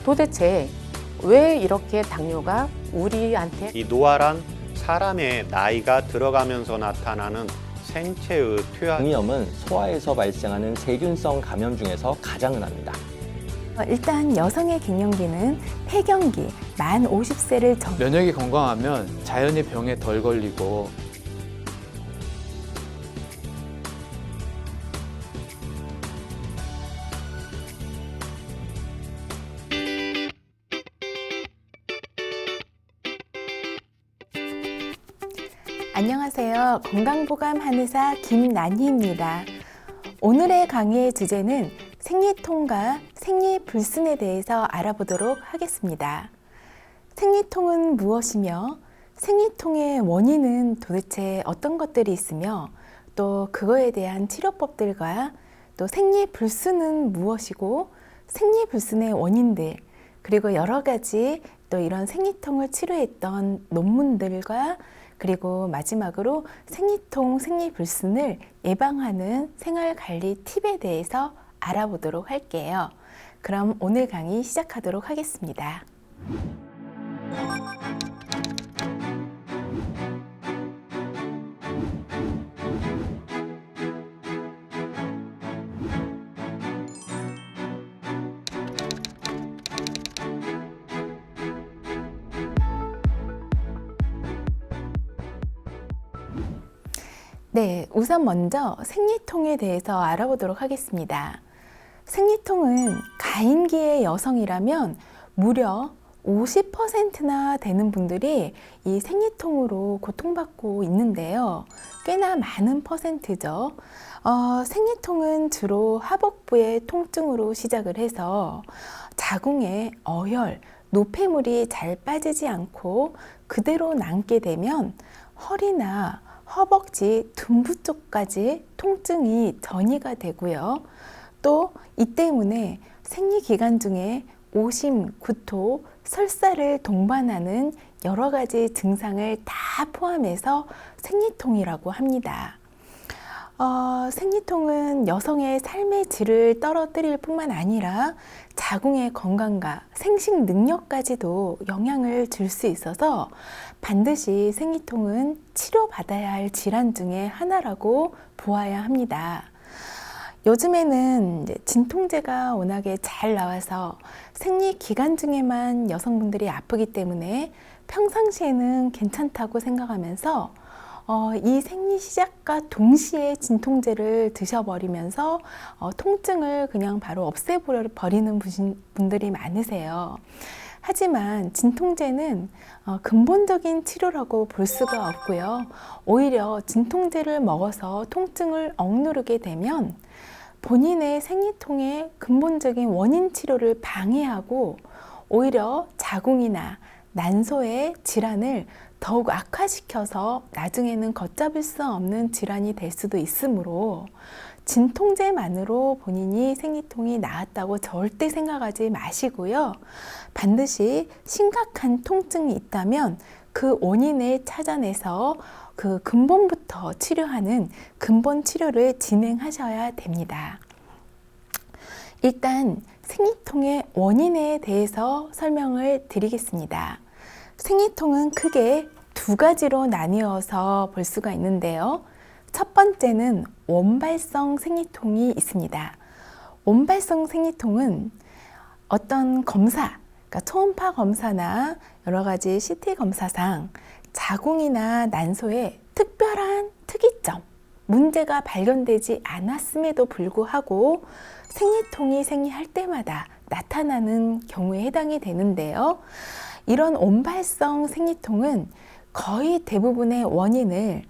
도대체 왜 이렇게 당뇨가 우리한테 이 노화란 사람의 나이가 들어가면서 나타나는 생체의 퇴화. 당위염은 소화에서 발생하는 세균성 감염 중에서 가장 흔합니다. 일단 여성의 갱년기는 폐경기, 만 50세를 면역이 건강하면 자연히 병에 덜 걸리고 안녕하세요. 건강보감 한의사 김난희입니다. 오늘의 강의의 주제는 생리통과 생리불순에 대해서 알아보도록 하겠습니다. 생리통은 무엇이며 생리통의 원인은 도대체 어떤 것들이 있으며 또 그거에 대한 치료법들과 또 생리불순은 무엇이고 생리불순의 원인들 그리고 여러 가지 또 이런 생리통을 치료했던 논문들과 그리고 마지막으로 생리통, 생리불순을 예방하는 생활관리 팁에 대해서 알아보도록 할게요. 그럼 오늘 강의 시작하도록 하겠습니다. 네, 우선 먼저 생리통에 대해서 알아보도록 하겠습니다. 생리통은 가임기의 여성이라면 무려 50%나 되는 분들이 이 생리통으로 고통받고 있는데요. 꽤나 많은 퍼센트죠. 생리통은 주로 하복부의 통증으로 시작을 해서 자궁에 어혈, 노폐물이 잘 빠지지 않고 그대로 남게 되면 허리나 허벅지, 둔부 쪽까지 통증이 전이가 되고요. 또 이 때문에 생리기간 중에 오심, 구토, 설사를 동반하는 여러 가지 증상을 다 포함해서 생리통이라고 합니다. 생리통은 여성의 삶의 질을 떨어뜨릴 뿐만 아니라 자궁의 건강과 생식 능력까지도 영향을 줄 수 있어서 반드시 생리통은 치료받아야 할 질환 중에 하나라고 보아야 합니다. 요즘에는 진통제가 워낙에 잘 나와서 생리 기간 중에만 여성분들이 아프기 때문에 평상시에는 괜찮다고 생각하면서 이 생리 시작과 동시에 진통제를 드셔버리면서 통증을 그냥 바로 없애버리는 분들이 많으세요. 하지만 진통제는 근본적인 치료라고 볼 수가 없고요. 오히려 진통제를 먹어서 통증을 억누르게 되면 본인의 생리통의 근본적인 원인 치료를 방해하고 오히려 자궁이나 난소의 질환을 더욱 악화시켜서 나중에는 걷잡을 수 없는 질환이 될 수도 있으므로 진통제만으로 본인이 생리통이 나았다고 절대 생각하지 마시고요. 반드시 심각한 통증이 있다면 그 원인을 찾아내서 그 근본부터 치료하는 근본 치료를 진행하셔야 됩니다. 일단 생리통의 원인에 대해서 설명을 드리겠습니다. 생리통은 크게 두 가지로 나뉘어서 볼 수가 있는데요. 첫 번째는 원발성 생리통이 있습니다. 원발성 생리통은 어떤 검사, 그러니까 초음파 검사나 여러 가지 CT 검사상 자궁이나 난소에 특별한 특이점, 문제가 발견되지 않았음에도 불구하고 생리통이 생리할 때마다 나타나는 경우에 해당이 되는데요. 이런 원발성 생리통은 거의 대부분의 원인을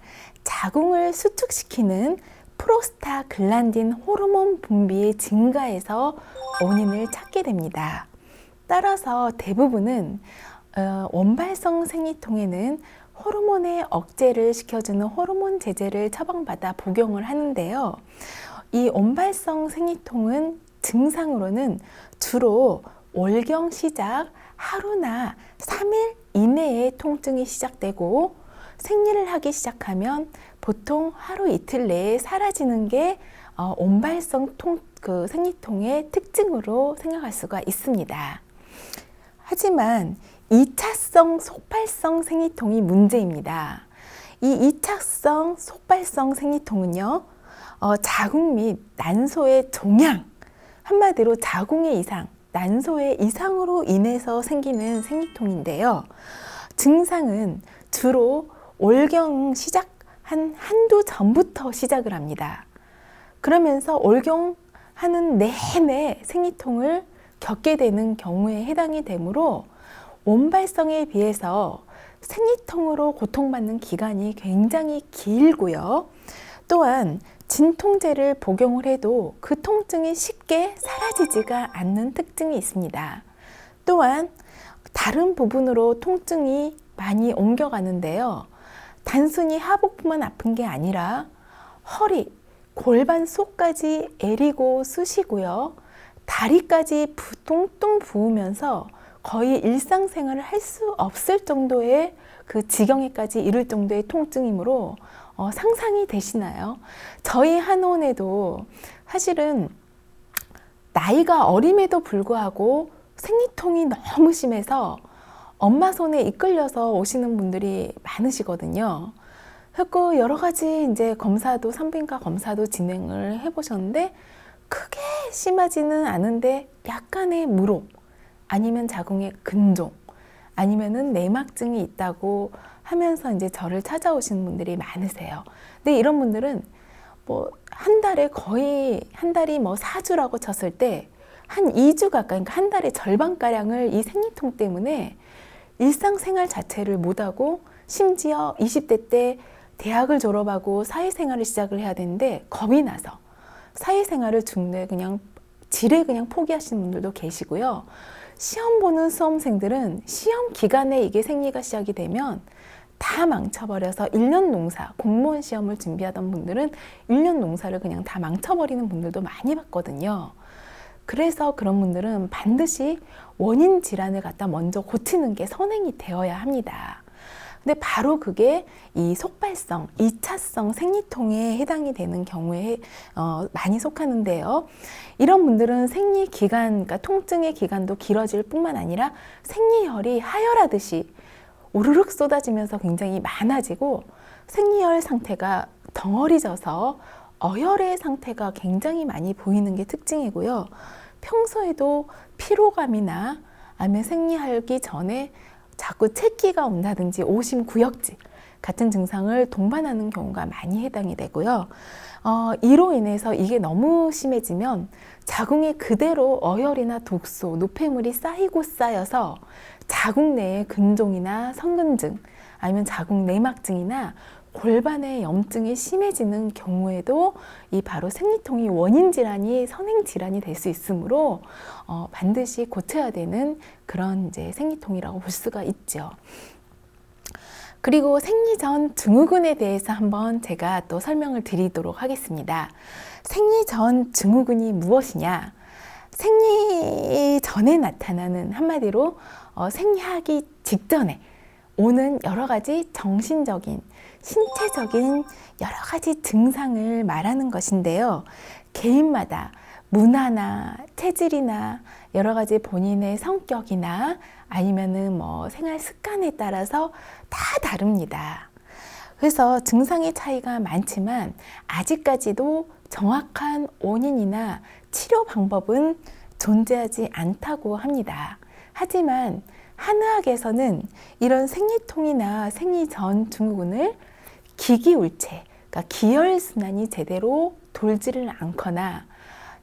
자궁을 수축시키는 프로스타글란딘 호르몬 분비의 증가에서 원인을 찾게 됩니다. 따라서 대부분은 원발성 생리통에는 호르몬의 억제를 시켜주는 호르몬 제제를 처방받아 복용을 하는데요. 이 원발성 생리통은 증상으로는 주로 월경 시작 하루나 3일 이내에 통증이 시작되고 생리를 하기 시작하면 보통 하루 이틀 내에 사라지는 게 원발성 생리통의 특징으로 생각할 수가 있습니다. 하지만 2차성 속발성 생리통이 문제입니다. 이 2차성 속발성 생리통은요, 자궁 및 난소의 종양, 한마디로 자궁의 이상, 난소의 이상으로 인해서 생기는 생리통인데요. 증상은 주로 올경 시작 한두 전부터 시작을 합니다. 그러면서 올경하는 내내 생리통을 겪게 되는 경우에 해당이 되므로 원발성에 비해서 생리통으로 고통받는 기간이 굉장히 길고요. 또한 진통제를 복용을 해도 그 통증이 쉽게 사라지지가 않는 특징이 있습니다. 또한 다른 부분으로 통증이 많이 옮겨가는데요. 단순히 하복부만 아픈 게 아니라 허리, 골반 속까지 애리고 쑤시고요. 다리까지 뚱뚱 부으면서 거의 일상생활을 할 수 없을 정도의 그 지경에까지 이를 정도의 통증이므로 상상이 되시나요? 저희 한의원에도 사실은 나이가 어림에도 불구하고 생리통이 너무 심해서 엄마 손에 이끌려서 오시는 분들이 많으시거든요. 그리고 여러 가지 이제 검사도, 산부인과 검사도 진행을 해보셨는데 크게 심하지는 않은데 약간의 물혹, 아니면 자궁의 근종, 아니면은 내막증이 있다고 하면서 이제 저를 찾아오시는 분들이 많으세요. 근데 이런 분들은 뭐 한 달에 거의 한 달이 뭐 4주라고 쳤을 때 한 2주 가까이, 그러니까 한 달의 절반가량을 이 생리통 때문에 일상생활 자체를 못하고 심지어 20대 때 대학을 졸업하고 사회생활을 시작을 해야 되는데 겁이 나서 사회생활을 중도에 그냥 지레 그냥 포기하시는 분들도 계시고요. 시험 보는 수험생들은 시험 기간에 이게 생리가 시작이 되면 다 망쳐버려서 1년 농사, 공무원 시험을 준비하던 분들은 1년 농사를 그냥 다 망쳐버리는 분들도 많이 봤거든요. 그래서 그런 분들은 반드시 원인 질환을 갖다 먼저 고치는 게 선행이 되어야 합니다. 근데 바로 그게 이 속발성, 2차성 생리통에 해당이 되는 경우에 많이 속하는데요. 이런 분들은 생리 기간, 그러니까 통증의 기간도 길어질 뿐만 아니라 생리혈이 하혈하듯이 우르륵 쏟아지면서 굉장히 많아지고 생리혈 상태가 덩어리져서 어혈의 상태가 굉장히 많이 보이는 게 특징이고요. 평소에도 피로감이나 아니면 생리하기 전에 자꾸 채기가 온다든지 오심구역질 같은 증상을 동반하는 경우가 많이 해당이 되고요. 이로 인해서 이게 너무 심해지면 자궁에 그대로 어혈이나 독소, 노폐물이 쌓이고 쌓여서 자궁 내에 근종이나 성근증, 아니면 자궁 내막증이나 골반의 염증이 심해지는 경우에도 이 바로 생리통이 원인 질환이 선행 질환이 될 수 있으므로 반드시 고쳐야 되는 그런 이제 생리통이라고 볼 수가 있죠. 그리고 생리 전 증후군에 대해서 한번 제가 또 설명을 드리도록 하겠습니다. 생리 전 증후군이 무엇이냐? 생리 전에 나타나는, 한마디로 생리하기 직전에 오는 여러 가지 정신적인, 신체적인 여러 가지 증상을 말하는 것인데요. 개인마다 문화나 체질이나 여러 가지 본인의 성격이나 아니면은 뭐 생활 습관에 따라서 다 다릅니다. 그래서 증상의 차이가 많지만 아직까지도 정확한 원인이나 치료 방법은 존재하지 않다고 합니다. 하지만 한의학에서는 이런 생리통이나 생리 전 증후군을 기기울체, 그러니까 기혈순환이 제대로 돌지를 않거나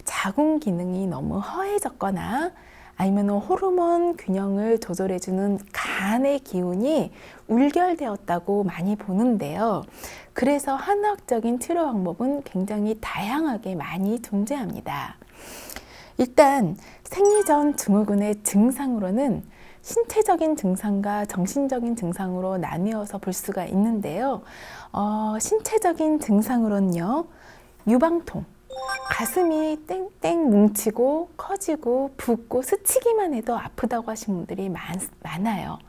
자궁 기능이 너무 허해졌거나 아니면 호르몬 균형을 조절해주는 간의 기운이 울결되었다고 많이 보는데요. 그래서 한의학적인 치료 방법은 굉장히 다양하게 많이 존재합니다. 일단 생리 전 증후군의 증상으로는 신체적인 증상과 정신적인 증상으로 나뉘어서 볼 수가 있는데요. 신체적인 증상으로는요, 유방통, 가슴이 땡땡 뭉치고 커지고 붓고 스치기만 해도 아프다고 하신 분들이 많아요.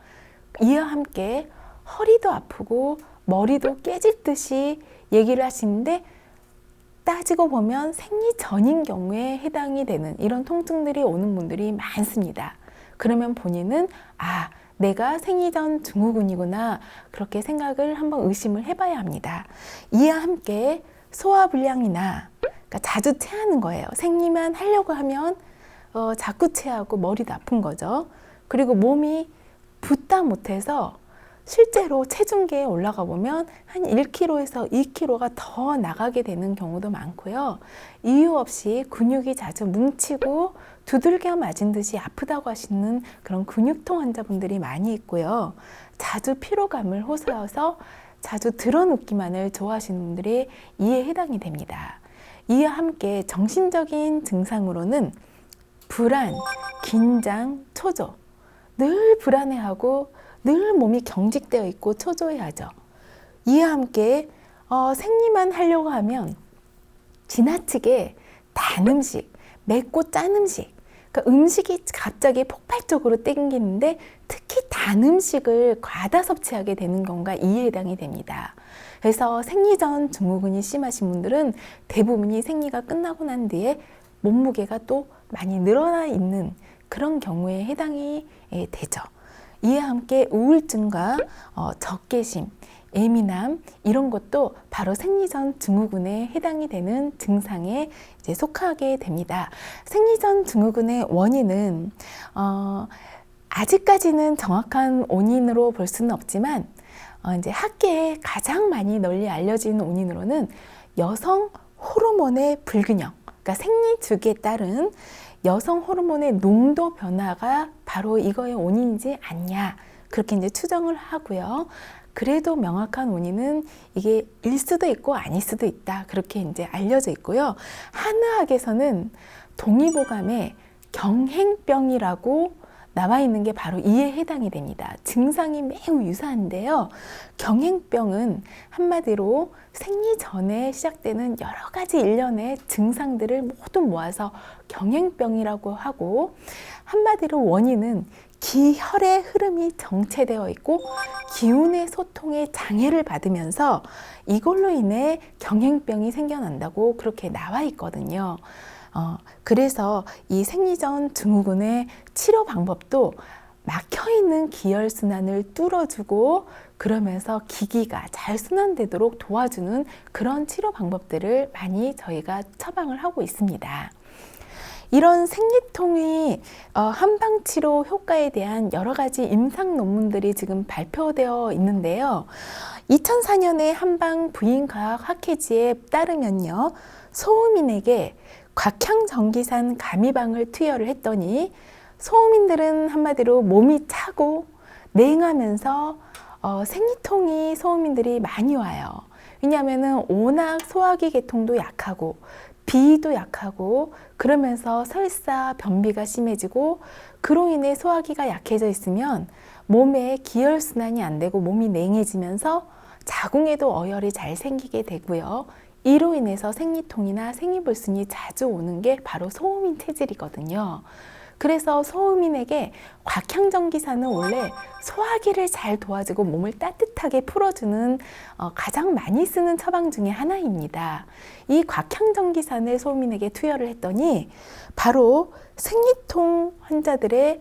이와 함께 허리도 아프고 머리도 깨질 듯이 얘기를 하시는데 따지고 보면 생리 전인 경우에 해당이 되는 이런 통증들이 오는 분들이 많습니다. 그러면 본인은 내가 생리전 증후군이구나 그렇게 생각을 한번 의심을 해봐야 합니다. 이와 함께 소화불량이나 그러니까 자주 체하는 거예요. 생리만 하려고 하면 자꾸 체하고 머리도 아픈 거죠. 그리고 몸이 붓다 못해서 실제로 체중계에 올라가 보면 한 1kg에서 2kg가 더 나가게 되는 경우도 많고요. 이유 없이 근육이 자주 뭉치고 두들겨 맞은 듯이 아프다고 하시는 그런 근육통 환자분들이 많이 있고요. 자주 피로감을 호소해서 자주 드러눕기만을 좋아하시는 분들이 이에 해당이 됩니다. 이와 함께 정신적인 증상으로는 불안, 긴장, 초조, 늘 불안해하고 늘 몸이 경직되어 있고 초조해하죠. 이와 함께 생리만 하려고 하면 지나치게 단 음식, 맵고 짠 음식, 그러니까 음식이 갑자기 폭발적으로 땡기는데 특히 단 음식을 과다 섭취하게 되는 경우가 이에 해당이 됩니다. 그래서 생리전 증후군이 심하신 분들은 대부분이 생리가 끝나고 난 뒤에 몸무게가 또 많이 늘어나 있는 그런 경우에 해당이 되죠. 이와 함께 우울증과 적개심, 예민함 이런 것도 바로 생리전 증후군에 해당이 되는 증상에 이제 속하게 됩니다. 생리전 증후군의 원인은 아직까지는 정확한 원인으로 볼 수는 없지만 이제 학계에 가장 많이 널리 알려진 원인으로는 여성 호르몬의 불균형, 그러니까 생리 주기에 따른 여성 호르몬의 농도 변화가 바로 이거의 원인이지 않냐 그렇게 이제 추정을 하고요. 그래도 명확한 원인은 이게 일 수도 있고 아닐 수도 있다 그렇게 이제 알려져 있고요. 한의학에서는 동의보감에 경행병이라고 나와 있는 게 바로 이에 해당이 됩니다. 증상이 매우 유사한데요. 경행병은 한마디로 생리 전에 시작되는 여러 가지 일련의 증상들을 모두 모아서 경행병이라고 하고, 한마디로 원인은 기혈의 흐름이 정체되어 있고 기운의 소통에 장애를 받으면서 이걸로 인해 경행병이 생겨난다고 그렇게 나와 있거든요. 그래서 이 생리전 증후군의 치료 방법도 막혀있는 기혈순환을 뚫어주고 그러면서 기기가 잘 순환되도록 도와주는 그런 치료 방법들을 많이 저희가 처방을 하고 있습니다. 이런 생리통의 한방치료 효과에 대한 여러 가지 임상 논문들이 지금 발표되어 있는데요. 2004년에 한방 부인과학학회지에 따르면요, 소음인에게 곽향전기산 가미방을 투여를 했더니 소음인들은 한마디로 몸이 차고 냉하면서 생리통이 소음인들이 많이 와요. 왜냐하면 워낙 소화기 계통도 약하고 비위도 약하고 그러면서 설사, 변비가 심해지고 그로 인해 소화기가 약해져 있으면 몸에 기혈순환이 안 되고 몸이 냉해지면서 자궁에도 어혈이 잘 생기게 되고요. 이로 인해서 생리통이나 생리불순이 자주 오는 게 바로 소음인 체질이거든요. 그래서 소음인에게 곽향전기산은 원래 소화기를 잘 도와주고 몸을 따뜻하게 풀어주는 가장 많이 쓰는 처방 중에 하나입니다. 이 곽향전기산을 소음인에게 투여를 했더니 바로 생리통 환자들의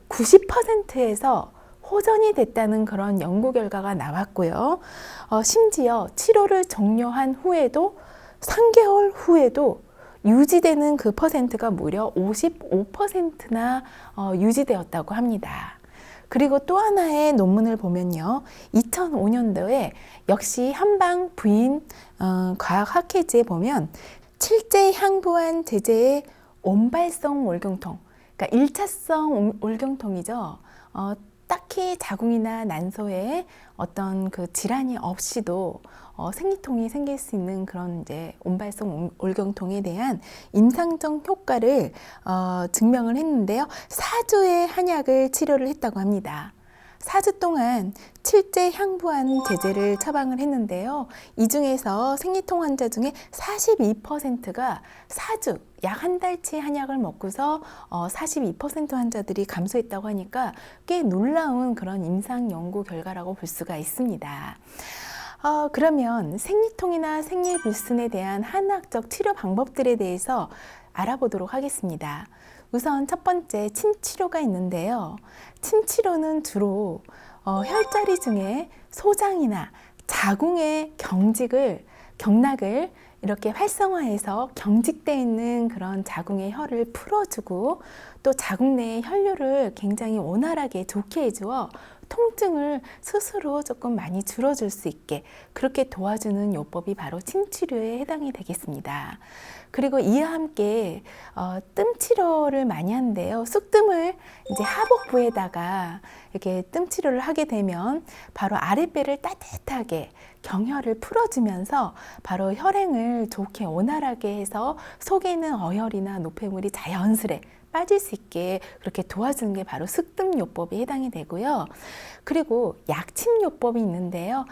90%에서 호전이 됐다는 그런 연구 결과가 나왔고요. 심지어 치료를 종료한 후에도 3개월 후에도 유지되는 그 퍼센트가 무려 55%나 유지되었다고 합니다. 그리고 또 하나의 논문을 보면요, 2005년도에 역시 한방 부인 과학학회지에 보면 7제 향부한 제제의 온발성 월경통, 그러니까 1차성 월경통이죠. 딱히 자궁이나 난소에 어떤 그 질환이 없이도 생리통이 생길 수 있는 그런 이제 온발성 월경통에 대한 임상적 효과를 증명을 했는데요. 4주의 한약을 치료를 했다고 합니다. 4주 동안 7제 향부한 제제를 처방을 했는데요. 이 중에서 생리통 환자 중에 42%가 4주, 약 한 달치 한약을 먹고서 42% 환자들이 감소했다고 하니까 꽤 놀라운 그런 임상 연구 결과라고 볼 수가 있습니다. 그러면 생리통이나 생리불순에 대한 한의학적 치료 방법들에 대해서 알아보도록 하겠습니다. 우선 첫 번째 침치료가 있는데요. 침치료는 주로 혈자리 중에 소장이나 자궁의 경락을 이렇게 활성화해서 경직되어 있는 그런 자궁의 혈을 풀어주고 또 자궁 내의 혈류를 굉장히 원활하게 좋게 해주어 통증을 스스로 조금 많이 줄여줄 수 있게 그렇게 도와주는 요법이 바로 침치료에 해당이 되겠습니다. 그리고 이와 함께 뜸 치료를 많이 하는데요. 쑥뜸을 이제 하복부에다가 이렇게 뜸 치료를 하게 되면 바로 아랫배를 따뜻하게 경혈을 풀어주면서 바로 혈행을 좋게 원활하게 해서 속에 있는 어혈이나 노폐물이 자연스레 빠질 수 있게 그렇게 도와주는 게 바로 습뜸요법에 해당이 되고요. 그리고 약침요법이 있는데요.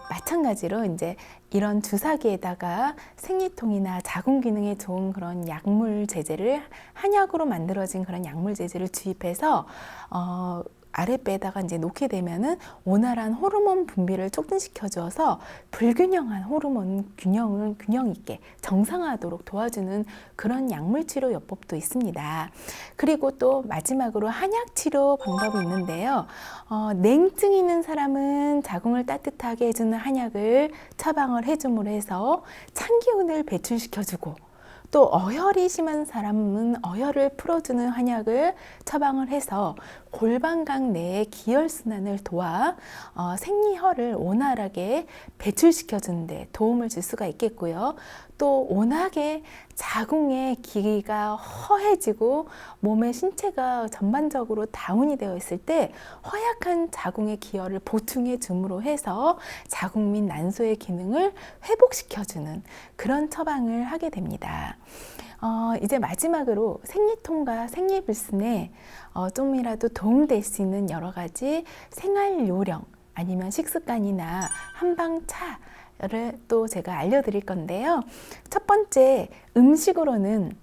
마찬가지로 이제 이런 주사기에다가 생리통이나 자궁 기능에 좋은 그런 약물 제제를 한약으로 만들어진 그런 약물 제제를 주입해서 아랫배에다가 이제 놓게 되면은 원활한 호르몬 분비를 촉진시켜 주어서 불균형한 호르몬 균형을 균형 있게 정상화하도록 도와주는 그런 약물 치료 요법도 있습니다. 그리고 또 마지막으로 한약 치료 방법이 있는데요. 냉증이 있는 사람은 자궁을 따뜻하게 해주는 한약을 처방을 해줌으로 해서 찬 기운을 배출시켜 주고 또 어혈이 심한 사람은 어혈을 풀어주는 한약을 처방을 해서 골반각 내의 기혈순환을 도와 생리혈을 원활하게 배출시켜 주는데 도움을 줄 수가 있겠고요. 또 워낙에 자궁의 기가 허해지고 몸의 신체가 전반적으로 다운이 되어 있을 때 허약한 자궁의 기혈을 보충해 줌으로 해서 자궁 및 난소의 기능을 회복시켜주는 그런 처방을 하게 됩니다. 이제 마지막으로 생리통과 생리불순에 좀이라도 도움될 수 있는 여러 가지 생활 요령 아니면 식습관이나 한방차를 또 제가 알려드릴 건데요. 첫 번째 음식으로는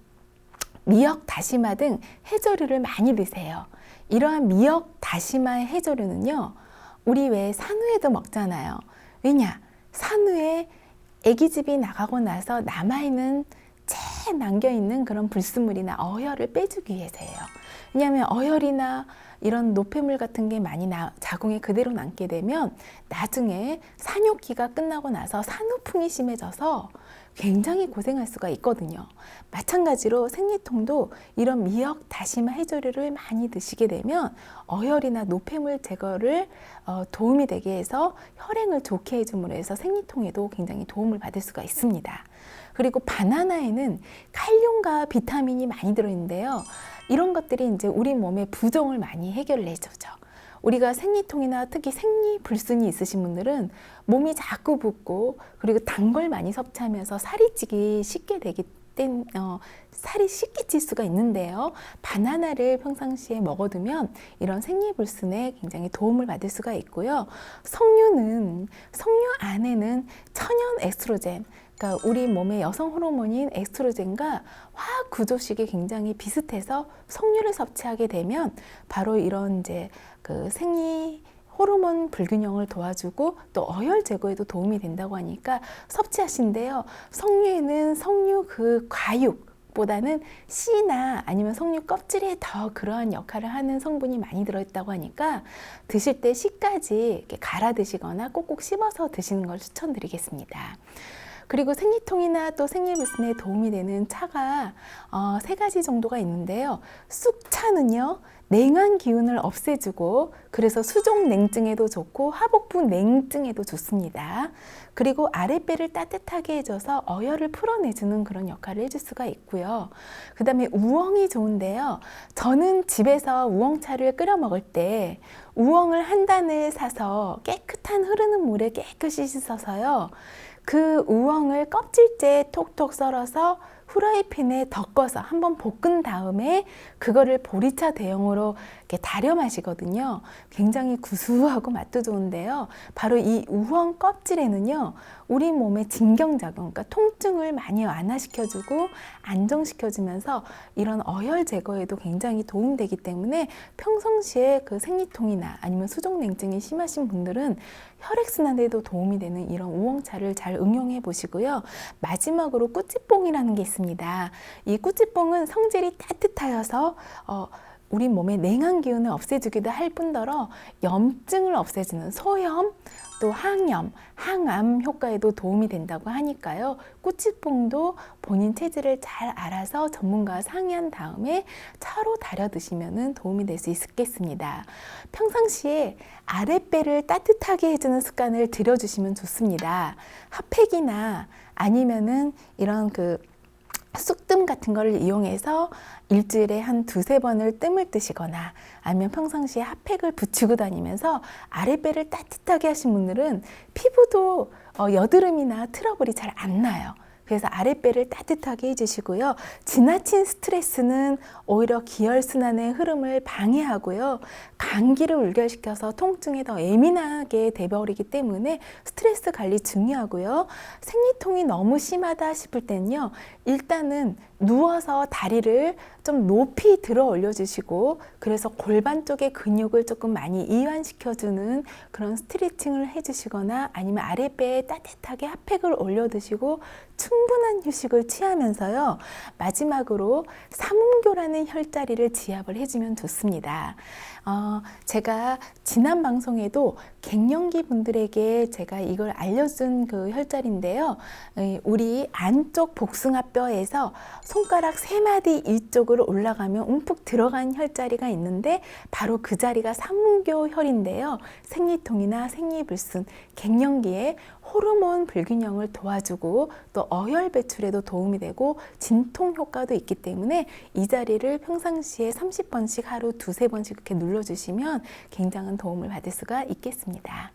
미역, 다시마 등 해조류를 많이 드세요. 이러한 미역, 다시마의 해조류는요, 우리 왜 산후에도 먹잖아요. 왜냐? 산후에 아기집이 나가고 나서 남아있는 채 남겨있는 그런 불순물이나 어혈을 빼주기 위해서예요. 왜냐하면 어혈이나 이런 노폐물 같은 게 많이 자궁에 그대로 남게 되면 나중에 산후기가 끝나고 나서 산후풍이 심해져서 굉장히 고생할 수가 있거든요. 마찬가지로 생리통도 이런 미역, 다시마, 해조류를 많이 드시게 되면 어혈이나 노폐물 제거를 도움이 되게 해서 혈행을 좋게 해줌으로 해서 생리통에도 굉장히 도움을 받을 수가 있습니다. 그리고 바나나에는 칼륨과 비타민이 많이 들어있는데요. 이런 것들이 이제 우리 몸의 부종을 많이 해결을 해주죠. 우리가 생리통이나 특히 생리불순이 있으신 분들은 몸이 자꾸 붓고 그리고 단 걸 많이 섭취하면서 살이 찌기 쉽게 살이 쉽게 찔 수가 있는데요. 바나나를 평상시에 먹어두면 이런 생리불순에 굉장히 도움을 받을 수가 있고요. 석류 안에는 천연 에스트로겐, 그러니까 우리 몸의 여성 호르몬인 에스트로겐과 화학 구조식이 굉장히 비슷해서 석류를 섭취하게 되면 바로 이런 이제 그 생리 호르몬 불균형을 도와주고 또 어혈 제거에도 도움이 된다고 하니까 섭취하신대요. 석류에는 석류 그 과육보다는 씨나 아니면 석류 껍질에 더 그러한 역할을 하는 성분이 많이 들어있다고 하니까 드실 때 씨까지 이렇게 갈아 드시거나 꼭꼭 씹어서 드시는 걸 추천드리겠습니다. 그리고 생리통이나 또 생리불순에 도움이 되는 차가 3가지 정도가 있는데요. 쑥차는요, 냉한 기운을 없애주고 그래서 수족 냉증에도 좋고 하복부 냉증에도 좋습니다. 그리고 아랫배를 따뜻하게 해줘서 어혈을 풀어내주는 그런 역할을 해줄 수가 있고요. 그 다음에 우엉이 좋은데요. 저는 집에서 우엉차를 끓여 먹을 때 우엉을 한 단을 사서 깨끗한 흐르는 물에 깨끗이 씻어서요. 그 우엉을 껍질째 톡톡 썰어서 후라이팬에 덮어서 한번 볶은 다음에 그거를 보리차 대용으로 이렇게 달여 마시거든요. 굉장히 구수하고 맛도 좋은데요. 바로 이 우엉 껍질에는요, 우리 몸의 진경작용, 그러니까 통증을 많이 완화시켜주고 안정시켜주면서 이런 어혈 제거에도 굉장히 도움되기 때문에 평상시에 그 생리통이나 아니면 수족냉증이 심하신 분들은 혈액순환에도 도움이 되는 이런 우엉차를 잘 응용해 보시고요. 마지막으로 꾸찌뽕이라는 게 있습니다. 있습니다. 이 꾸지뽕은 성질이 따뜻하여서 우리 몸의 냉한 기운을 없애주기도 할 뿐더러 염증을 없애주는 소염, 또 항염, 항암 효과에도 도움이 된다고 하니까요. 꾸지뽕도 본인 체질을 잘 알아서 전문가와 상의한 다음에 차로 달여 드시면 도움이 될 수 있겠습니다. 평상시에 아랫배를 따뜻하게 해주는 습관을 들여주시면 좋습니다. 핫팩이나 아니면은 이런 쑥뜸 같은 거를 이용해서 일주일에 한 2-3번을 뜸을 뜨시거나 아니면 평상시에 핫팩을 붙이고 다니면서 아랫배를 따뜻하게 하신 분들은 피부도 여드름이나 트러블이 잘 안 나요. 그래서 아랫배를 따뜻하게 해주시고요. 지나친 스트레스는 오히려 기혈순환의 흐름을 방해하고요. 감기를 울결시켜서 통증에 더 예민하게 돼버리기 때문에 스트레스 관리 중요하고요. 생리통이 너무 심하다 싶을 때는요. 일단은 누워서 다리를 좀 높이 들어 올려주시고 그래서 골반 쪽의 근육을 조금 많이 이완시켜주는 그런 스트레칭을 해주시거나 아니면 아랫배에 따뜻하게 핫팩을 올려두시고 충분한 휴식을 취하면서요. 마지막으로 삼음교라는 혈자리를 지압을 해주면 좋습니다. 제가 지난 방송에도 갱년기 분들에게 제가 이걸 알려준 그 혈자리인데요. 우리 안쪽 복숭아뼈에서 손가락 3마디 이쪽으로 올라가면 움푹 들어간 혈자리가 있는데 바로 그 자리가 삼음교혈인데요. 생리통이나 생리불순, 갱년기에 호르몬 불균형을 도와주고 또 어혈 배출에도 도움이 되고 진통 효과도 있기 때문에 이 자리를 평상시에 30번씩 하루 2-3번씩 이렇게 눌러주시면 굉장한 도움을 받을 수가 있겠습니다.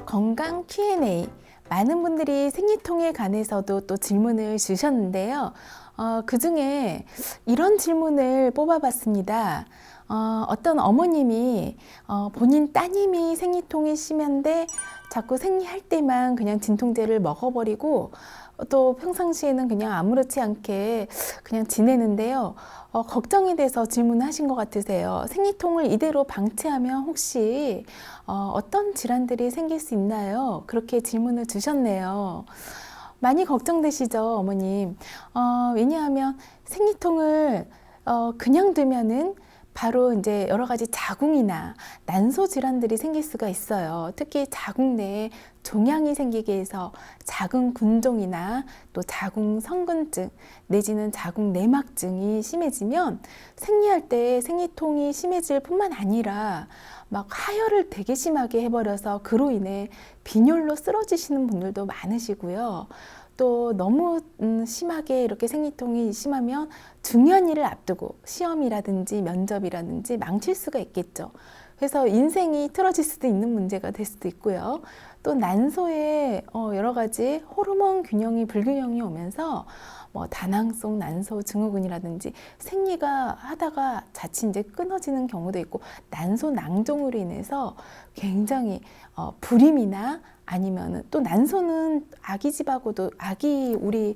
건강 Q&A. 많은 분들이 생리통에 관해서도 또 질문을 주셨는데요. 그 중에 이런 질문을 뽑아봤습니다. 어떤 어머님이 본인 따님이 생리통이 심한데 자꾸 생리할 때만 그냥 진통제를 먹어버리고 또 평상시에는 그냥 아무렇지 않게 그냥 지내는데요. 걱정이 돼서 질문하신 것 같으세요. 생리통을 이대로 방치하면 혹시 어떤 질환들이 생길 수 있나요? 그렇게 질문을 주셨네요. 많이 걱정되시죠, 어머님? 왜냐하면 생리통을 그냥 두면은 바로 이제 여러 가지 자궁이나 난소 질환들이 생길 수가 있어요. 특히 자궁 내에 종양이 생기게 해서 자궁 근종이나 또 자궁 성근증 내지는 자궁 내막증이 심해지면 생리할 때 생리통이 심해질 뿐만 아니라 막 하혈을 되게 심하게 해버려서 그로 인해 빈혈로 쓰러지시는 분들도 많으시고요. 또 너무 심하게 이렇게 생리통이 심하면 중요한 일을 앞두고 시험이라든지 면접이라든지 망칠 수가 있겠죠. 그래서 인생이 틀어질 수도 있는 문제가 될 수도 있고요. 또 난소에 여러 가지 호르몬 균형이 불균형이 오면서 뭐 다낭성 난소 증후군이라든지 생리가 하다가 자칫 이제 끊어지는 경우도 있고 난소 낭종으로 인해서 굉장히 불임이나 아니면은 또 난소는 아기집하고도 우리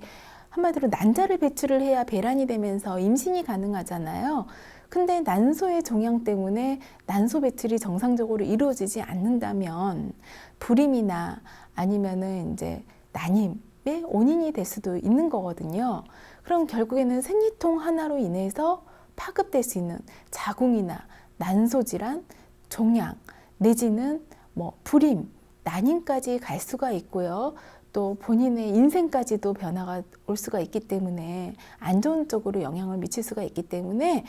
한마디로 난자를 배출을 해야 배란이 되면서 임신이 가능하잖아요. 근데 난소의 종양 때문에 난소 배출이 정상적으로 이루어지지 않는다면 불임이나 아니면은 이제 난임의 원인이 될 수도 있는 거거든요. 그럼 결국에는 생리통 하나로 인해서 파급될 수 있는 자궁이나 난소 질환, 종양 내지는 뭐 불임, 난임까지 갈 수가 있고요. 또 본인의 인생까지도 변화가 올 수가 있기 때문에 안 좋은 쪽으로 영향을 미칠 수가 있기 때문에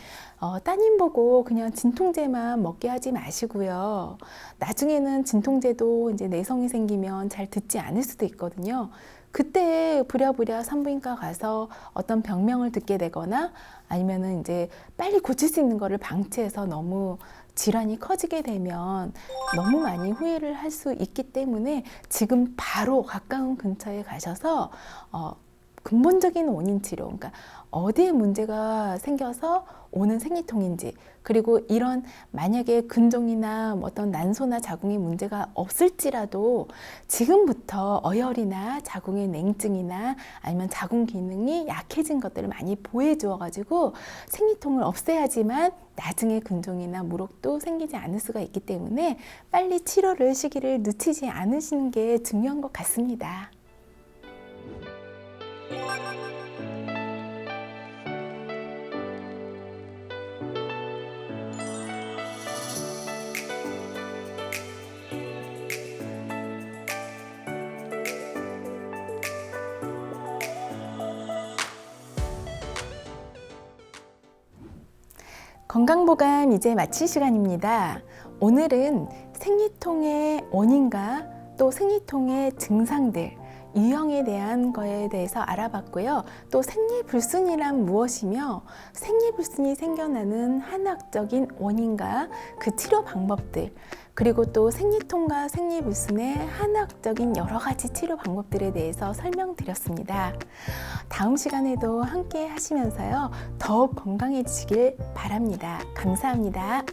따님 보고 그냥 진통제만 먹게 하지 마시고요. 나중에는 진통제도 이제 내성이 생기면 잘 듣지 않을 수도 있거든요. 그때 부랴부랴 산부인과 가서 어떤 병명을 듣게 되거나 아니면은 이제 빨리 고칠 수 있는 거를 방치해서 너무 질환이 커지게 되면 너무 많이 후회를 할 수 있기 때문에 지금 바로 가까운 근처에 가셔서 근본적인 원인 치료, 그러니까 어디에 문제가 생겨서 오는 생리통인지, 그리고 이런 만약에 근종이나 어떤 난소나 자궁에 문제가 없을지라도 지금부터 어혈이나 자궁의 냉증이나 아니면 자궁 기능이 약해진 것들을 많이 보여주어 가지고 생리통을 없애야지만 나중에 근종이나 무록도 생기지 않을 수가 있기 때문에 빨리 치료를 시기를 늦추지 않으시는 게 중요한 것 같습니다. 건강보감 이제 마칠 시간입니다. 오늘은 생리통의 원인과 또 생리통의 증상들, 유형에 대한 거에 대해서 알아봤고요. 또 생리불순이란 무엇이며 생리불순이 생겨나는 한학적인 원인과 그 치료 방법들, 그리고 또 생리통과 생리불순의 한학적인 여러 가지 치료 방법들에 대해서 설명드렸습니다. 다음 시간에도 함께 하시면서요, 더욱 건강해지길 바랍니다. 감사합니다.